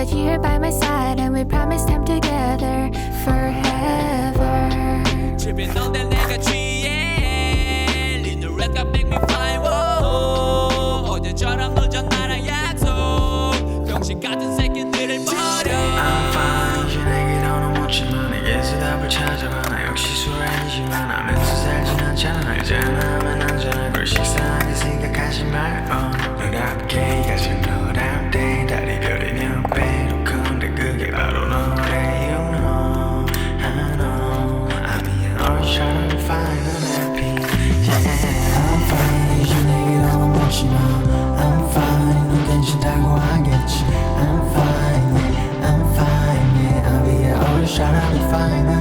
that you're by my side and we promise time together forever. 집에 넌데 내가 취해 Lead the red got make me fly whoa. 어제처럼 늦은 나랑 약속 병신 같은 새끼들을 버려 I'm fine 이제 내게로는 묻지마 내게서 답을 찾아봐 나 역시 술아니지만 하면서 살진 않잖아 알잖아 안전한 걸 식상하게 생각하지 말고 너답게 가진 너답 때 다리 별이 몇 배로 큰데 그게 바로 너래 You know I know I'm being all trying to find an happy yeah I'm fine 이제 내게 너무 묻지마 I'm fine 넌 괜찮다고 하겠지 I'm fine yeah I'm fine yeah I'll be always trying to find an